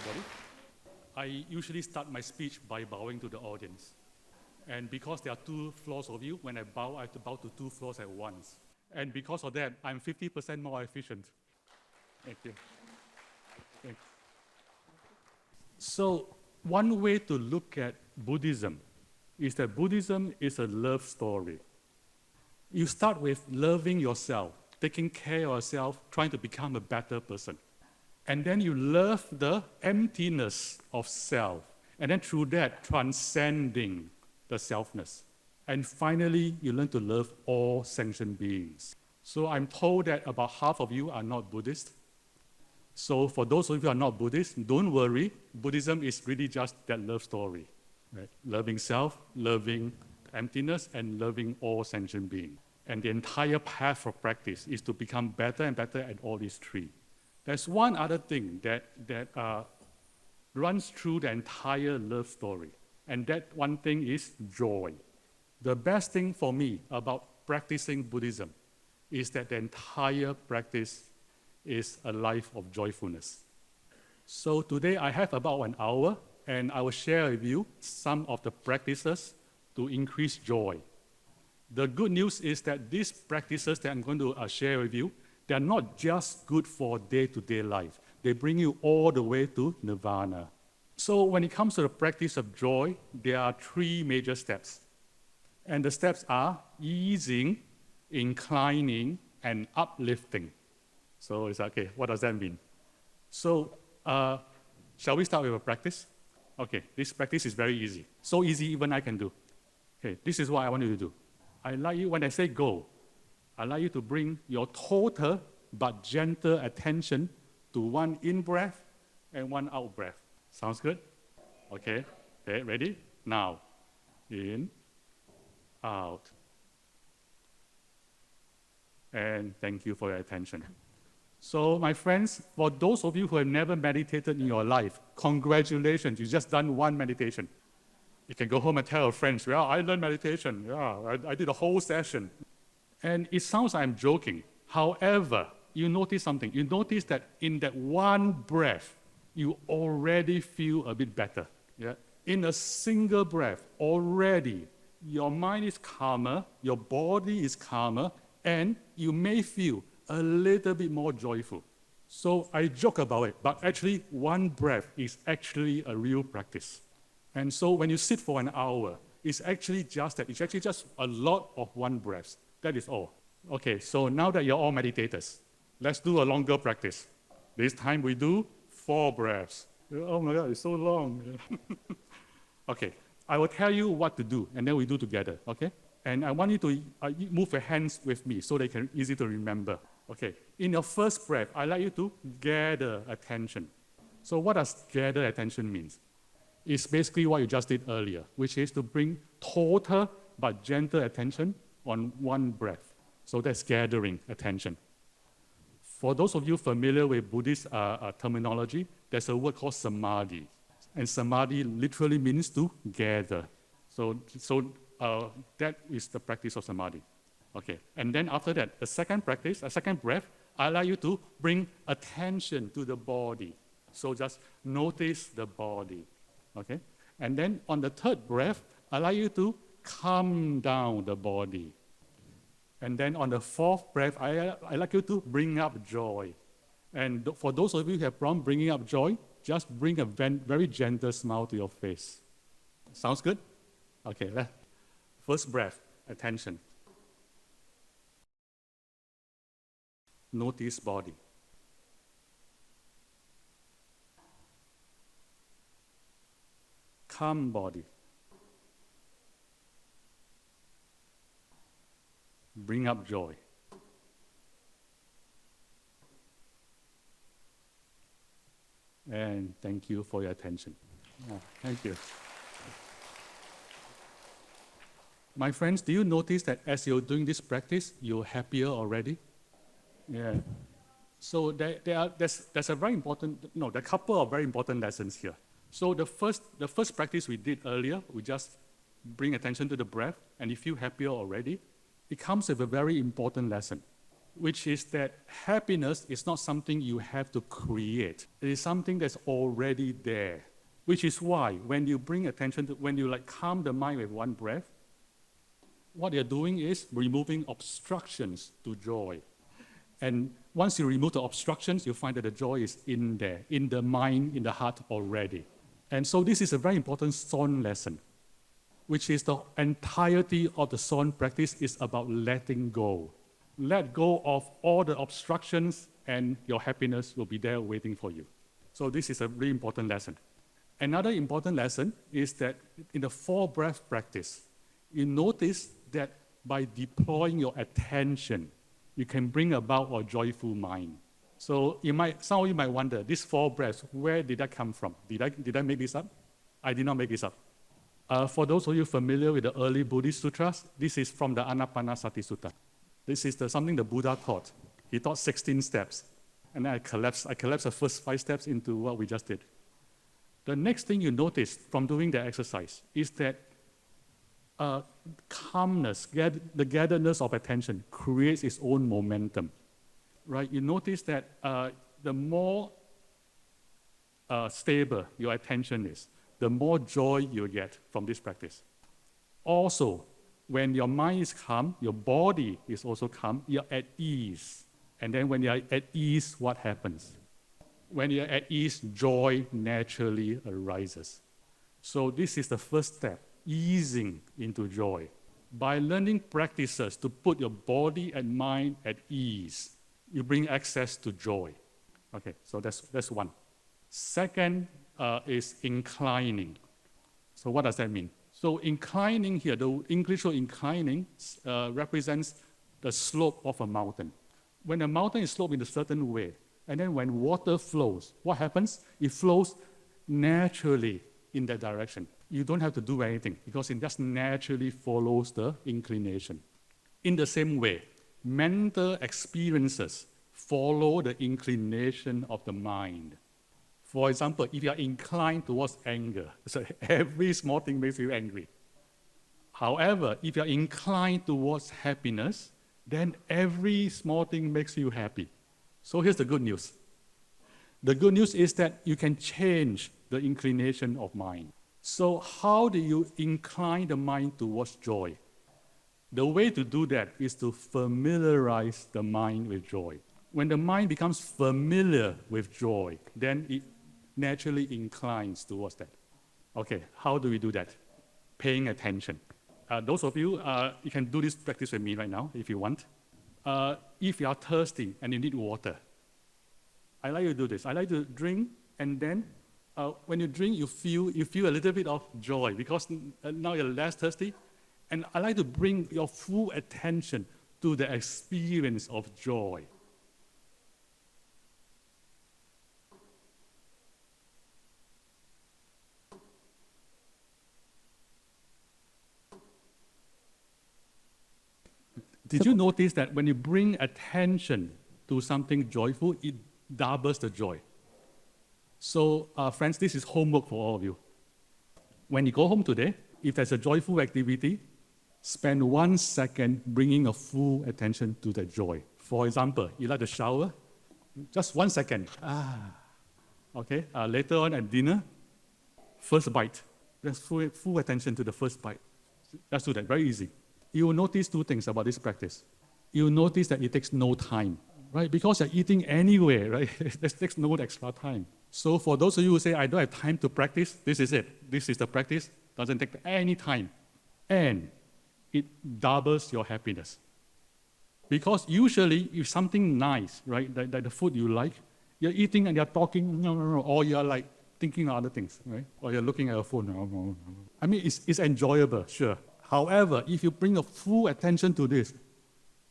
everybody. I usually start my speech by bowing to the audience. And because there are 2 floors of you, when I bow, I have to bow to 2 floors at once. And because of that, I'm 50% more efficient. Thank you. Thank you. So, one way to look at Buddhism is that Buddhism is a love story. You start with loving yourself, taking care of yourself, trying to become a better person. And then you love the emptiness of self. And then through that, transcending the selfness. And finally, you learn to love all sentient beings. So I'm told that about half of you are not Buddhist. So for those of you who are not Buddhist, don't worry. Buddhism is really just that love story. Right? Loving self, loving emptiness, and loving all sentient beings. And the entire path of practice is to become better and better at all these 3. There's one other thing that runs through the entire love story, and that one thing is joy. The best thing for me about practicing Buddhism is that the entire practice is a life of joyfulness. So today I have about 1 hour, and I will share with you some of the practices to increase joy. The good news is that these practices that I'm going to share with you, they are not just good for day-to-day life. They bring you all the way to nirvana. So when it comes to the practice of joy, there are 3 major steps. And the steps are easing, inclining, and uplifting. So it's okay, what does that mean? So shall we start with a practice? Okay, this practice is very easy. So easy even I can do. Okay, this is what I want you to do. I like you, when I say go, I'd like you to bring your total but gentle attention to 1 in-breath and 1 out-breath. Sounds good? Okay, ready? Now, in, out. And thank you for your attention. So, my friends, for those of you who have never meditated in your life, congratulations, you just done 1 meditation. You can go home and tell your friends, yeah, I learned meditation. Yeah, I did a whole session. And it sounds like I'm joking. However, you notice something. You notice that in that 1 breath, you already feel a bit better. Yeah? In a single breath, already, your mind is calmer, your body is calmer, and you may feel a little bit more joyful. So I joke about it, but actually 1 breath is actually a real practice. And so when you sit for an hour, it's actually just that. It's actually just a lot of 1 breath. That is all. Okay, so now that you're all meditators, let's do a longer practice. This time we do 4 breaths. Oh my God, it's so long. Okay, I will tell you what to do, and then we do together, okay? And I want you to move your hands with me so they can easy to remember. Okay, in your first breath, I'd like you to gather attention. So what does gather attention mean? It's basically what you just did earlier, which is to bring total but gentle attention on 1 breath. So that's gathering attention. For those of you familiar with Buddhist terminology, there's a word called samadhi. And samadhi literally means to gather. So that is the practice of samadhi. Okay, and then after that, a second practice, a second breath, I allow you to bring attention to the body. So just notice the body. Okay, and then on the third breath, I allow you to calm down the body. And then on the fourth breath, I like you to bring up joy. And for those of you who have problem bringing up joy, just bring a very gentle smile to your face. Sounds good? Okay, first breath, attention. Notice body. Calm body. Bring up joy. And thank you for your attention. Oh, thank you. My friends, do you notice that as you're doing this practice, you're happier already? Yeah. So there's a very important, there are a couple of very important lessons here. So the first practice we did earlier, we just bring attention to the breath, and you feel happier already. It comes with a very important lesson. which is that happiness is not something you have to create. It is something that's already there, which is why when you bring attention to, when you like calm the mind with one breath, what you're doing is removing obstructions to joy. And once you remove the obstructions, you find that the joy is in there, in the mind, in the heart already. And so this is a very important Son lesson, which is the entirety of the Son practice is about letting go. Let go of all the obstructions and your happiness will be there waiting for you. So this is a really important lesson. Another important lesson is that in the 4-breath practice, you notice that by deploying your attention, you can bring about a joyful mind. So some of you might wonder, these 4 breaths, where did that come from? Did I make this up? I did not make this up. For those of you familiar with the early Buddhist sutras, this is from the Anapanasati Sutta. This is something the Buddha taught. He taught 16 steps. And then I collapsed the first 5 steps into what we just did. The next thing you notice from doing the exercise is that calmness, the gatheredness of attention creates its own momentum, right? You notice that the more stable your attention is, the more joy you get from this practice. Also, when your mind is calm, your body is also calm, you're at ease. And then when you're at ease, what happens? When you're at ease, joy naturally arises. So this is the first step, easing into joy. By learning practices to put your body and mind at ease, you bring access to joy. Okay, so that's one. Second is inclining. So what does that mean? So inclining here, the English word inclining represents the slope of a mountain. When a mountain is sloped in a certain way, and then when water flows, what happens? It flows naturally in that direction. You don't have to do anything because it just naturally follows the inclination. In the same way, mental experiences follow the inclination of the mind. For example, if you are inclined towards anger, so every small thing makes you angry. However, if you are inclined towards happiness, then every small thing makes you happy. So here's the good news. The good news is that you can change the inclination of mind. So how do you incline the mind towards joy? The way to do that is to familiarize the mind with joy. When the mind becomes familiar with joy, then it naturally inclines towards that. Okay, how do we do that? Paying attention. Those of you, you can do this practice with me right now if you want. If you are thirsty and you need water, I like to do this. I like to drink, and then when you drink, you feel a little bit of joy because now you're less thirsty. And I like to bring your full attention to the experience of joy. Did you notice that when you bring attention to something joyful, it doubles the joy? So, friends, this is homework for all of you. When you go home today, if there's a joyful activity, spend 1 second bringing a full attention to the joy. For example, you like to shower, just 1 second. Okay. Later on at dinner, first bite. Just full attention to the first bite. Let's do that. Very easy. You will notice 2 things about this practice. You will notice that it takes no time, right? Because you're eating anyway, right? It takes no extra time. So for those of you who say, I don't have time to practice, this is it. This is the practice. Doesn't take any time. And it doubles your happiness. Because usually, if something nice, right, like the food you like, you're eating and you're talking, or you're like thinking of other things, right? Or you're looking at your phone. I mean, it's enjoyable, sure. However, if you bring a full attention to this,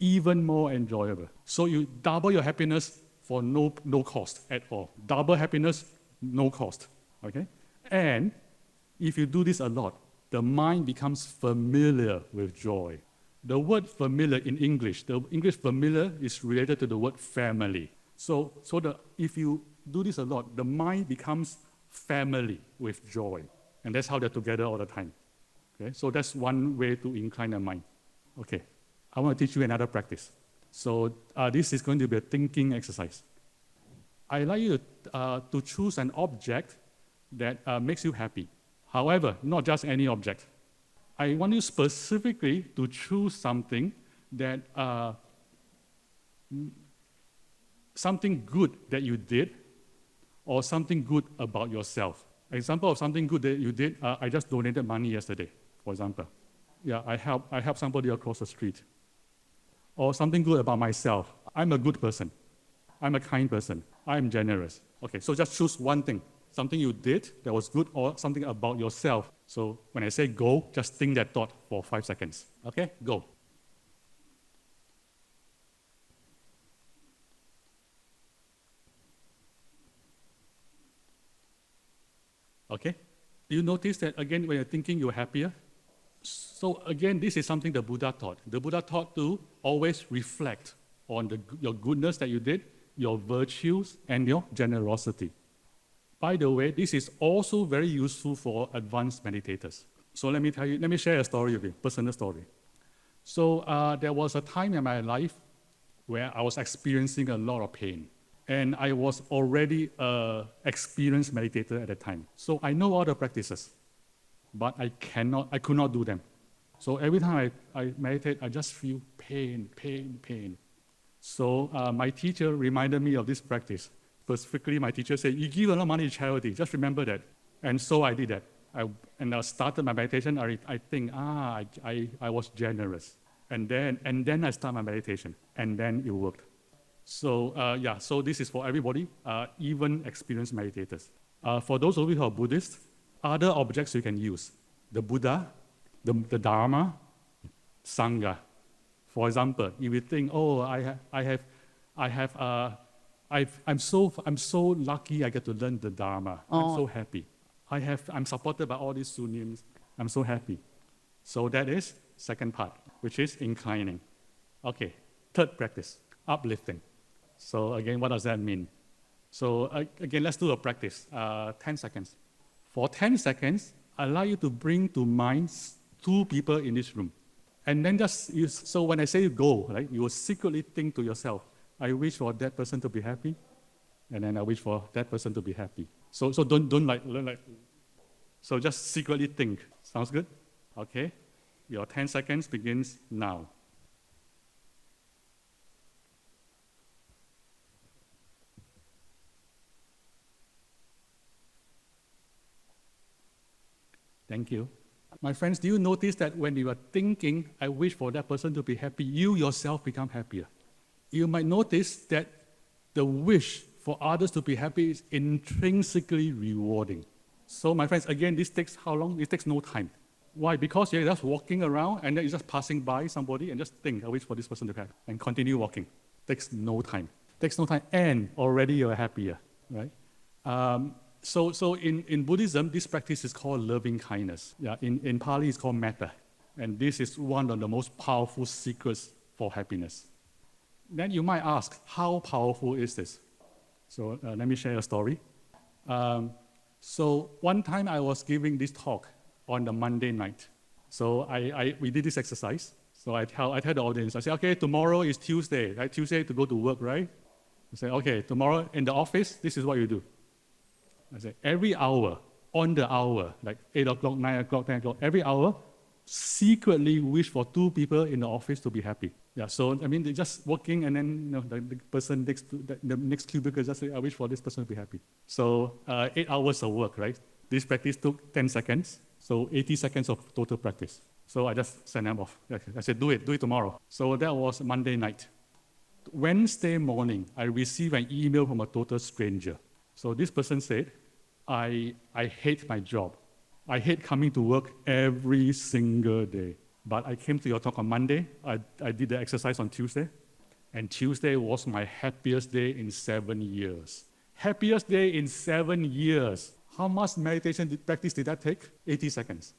even more enjoyable. So you double your happiness for no cost at all. Double happiness, no cost, okay? And if you do this a lot, the mind becomes familiar with joy. The word familiar in English, the English familiar is related to the word family. So if you do this a lot, the mind becomes family with joy. And that's how they're together all the time. Okay? So that's one way to incline the mind. Okay, I want to teach you another practice. So this is going to be a thinking exercise. I'd like you to choose an object that makes you happy. However, not just any object. I want you specifically to choose something that something good that you did or something good about yourself. Example of something good that you did, I just donated money yesterday, for example. Yeah, I helped somebody across the street. Or something good about myself. I'm a good person. I'm a kind person. I'm generous. Okay, so just choose one thing. Something you did that was good or something about yourself. So when I say go, just think that thought for 5 seconds. Okay, go. Okay, do you notice that again when you're thinking you're happier? So again, this is something the Buddha taught. The Buddha taught to always reflect on your goodness that you did, your virtues, and your generosity. By the way, this is also very useful for advanced meditators. So let me share a story with you, personal story. So there was a time in my life where I was experiencing a lot of pain. And I was already an experienced meditator at the time. So I know all the practices, but I could not do them. So every time I meditate, I just feel pain. So my teacher reminded me of this practice. Specifically, my teacher said, you give a lot of money to charity, just remember that. And so I did that. I started my meditation, I think, I was generous. And then I started my meditation, and then it worked. So so this is for everybody, even experienced meditators. For those of you who are Buddhists, other objects you can use: the Buddha, the Dharma, Sangha. For example, if you think, I'm so lucky I get to learn the Dharma. I'm so happy. I'm supported by all these sunnims. I'm so happy. So that is second part, which is inclining. Okay, third practice, uplifting. So again, what does that mean? So again, let's do a practice, 10 seconds. For 10 seconds, I'd like you to bring to mind 2 people in this room. And then so when I say go, right, you will secretly think to yourself, I wish for that person to be happy, and then I wish for that person to be happy. So don't like, so just secretly think. Sounds good? Okay, your 10 seconds begins now. Thank you. My friends, do you notice that when you are thinking, I wish for that person to be happy, you yourself become happier? You might notice that the wish for others to be happy is intrinsically rewarding. So my friends, again, this takes how long? It takes no time. Why? Because you're just walking around and then you're just passing by somebody and just think, I wish for this person to be happy, and continue walking. Takes no time. Takes no time, and already you're happier, right? So in Buddhism, this practice is called loving kindness. Yeah, in Pali, it's called metta. And this is one of the most powerful secrets for happiness. Then you might ask, how powerful is this? So let me share a story. So one time I was giving this talk on the Monday night. So we did this exercise. So I tell the audience, I say, okay, tomorrow is Tuesday, right? Tuesday to go to work, right? I say, okay, tomorrow in the office, this is what you do. I say, every hour, on the hour, like 8 o'clock, 9 o'clock, 10 o'clock, every hour, secretly wish for 2 people in the office to be happy. Yeah, so I mean, they're just working, and then the person next to the next cubicle just say, I wish for this person to be happy. So 8 hours of work, right? This practice took 10 seconds, so 80 seconds of total practice. So I just sent them off. I said, do it tomorrow. So that was Monday night. Wednesday morning, I received an email from a total stranger. So this person said, I hate my job. I hate coming to work every single day. But I came to your talk on Monday. I did the exercise on Tuesday. And Tuesday was my happiest day in 7 years. Happiest day in 7 years. How much meditation practice did that take? 80 seconds.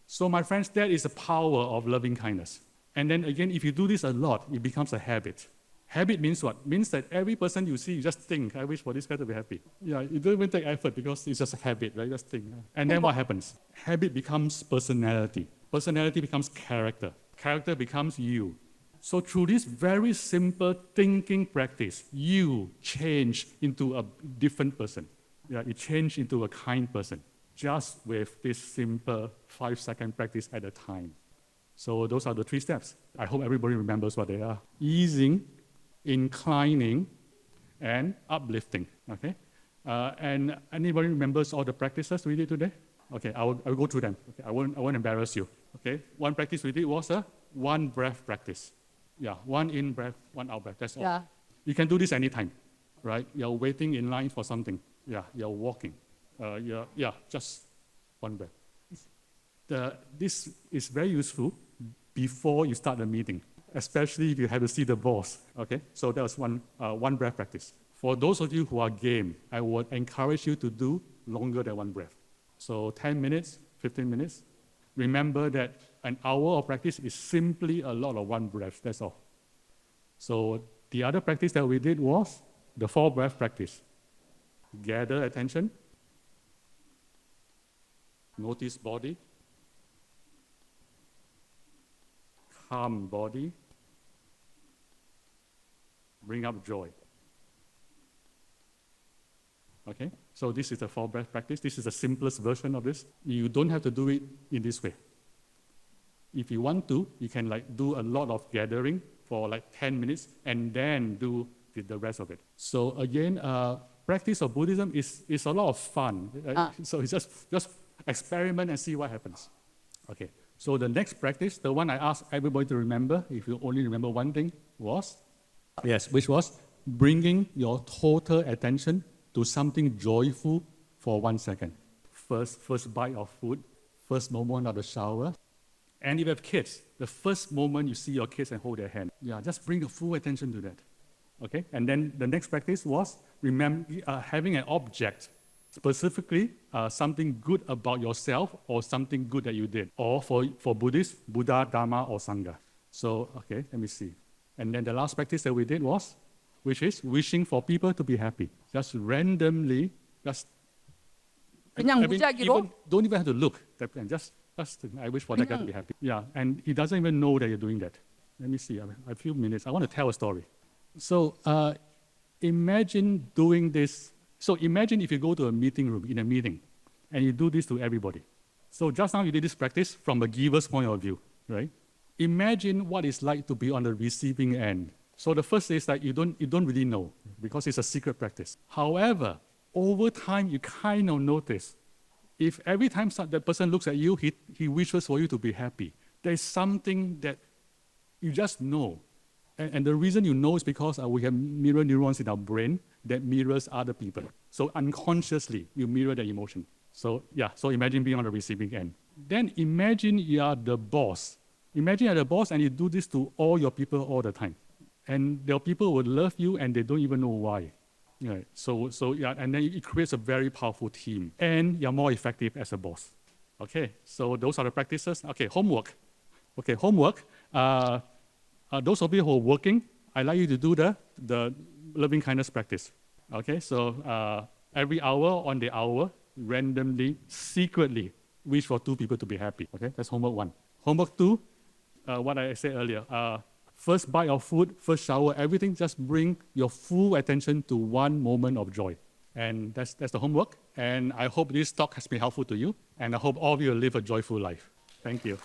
So my friends, that is the power of loving kindness. And then again, if you do this a lot, it becomes a habit. Habit means what? Means that every person you see, you just think, I wish for this guy to be happy. Yeah, it doesn't even take effort because it's just a habit, right? Just think. And then what happens? Habit becomes personality. Personality becomes character. Character becomes you. So through this very simple thinking practice, you change into a different person. Yeah, you change into a kind person, just with this simple 5-second practice at a time. So those are the 3 steps. I hope everybody remembers what they are. Easing, inclining, and uplifting, okay? And anybody remembers all the practices we did today? Okay, I will go through them. Okay, I won't embarrass you, okay? One practice we did was a 1 breath practice. Yeah, 1 in breath, 1 out breath, that's all. Yeah. You can do this anytime, right? You're waiting in line for something. Yeah, you're walking. Just 1 breath. This is very useful before you start the meeting, especially if you have to see the boss, okay? So that was one breath practice. For those of you who are game, I would encourage you to do longer than 1 breath. So 10 minutes, 15 minutes. Remember that an hour of practice is simply a lot of 1 breath, that's all. So the other practice that we did was the 4 breath practice. Gather attention, notice body, calm body, bring up joy. Okay, so this is the 4 breath practice. This is the simplest version of this. You don't have to do it in this way. If you want to, you can do a lot of gathering for 10 minutes and then do the rest of it. So again, practice of Buddhism is a lot of fun. So it's just experiment and see what happens. Okay, so the next practice, the one I asked everybody to remember, if you only remember one thing, which was bringing your total attention to something joyful for 1 second. First bite of food, first moment of the shower. And if you have kids, the first moment you see your kids and hold their hand, just bring your full attention to that. Okay, and then the next practice was having an object, specifically something good about yourself or something good that you did. Or for Buddhists, Buddha, Dharma, or Sangha. So, okay, let me see. And then the last practice that we did was, which is wishing for people to be happy. Just randomly, 그냥 무작위로? don't even have to look. Just I wish for that guy to be happy. Yeah, and he doesn't even know that you're doing that. Let me see, a few minutes. I want to tell a story. So imagine doing this. So imagine if you go to a meeting room in a meeting and you do this to everybody. So just now you did this practice from a giver's point of view, right? Imagine what it's like to be on the receiving end. So the first is that you don't really know because it's a secret practice. However, over time you kind of notice if every time that person looks at you, he wishes for you to be happy. There's something that you just know. And the reason you know is because we have mirror neurons in our brain that mirrors other people. So unconsciously, you mirror the emotion. So imagine being on the receiving end. Then imagine you are the boss. Imagine you're the boss and you do this to all your people all the time. And the people will love you and they don't even know why. Yeah, and then it creates a very powerful team. And you're more effective as a boss. Okay, so those are the practices. Okay, homework. Those of you who are working, I'd like you to do the loving kindness practice. Okay, so every hour on the hour, randomly, secretly, wish for 2 people to be happy. Okay, that's homework 1. Homework 2, what I said earlier, first bite of food, first shower, everything, just bring your full attention to 1 moment of joy. And that's the homework. And I hope this talk has been helpful to you. And I hope all of you will live a joyful life. Thank you.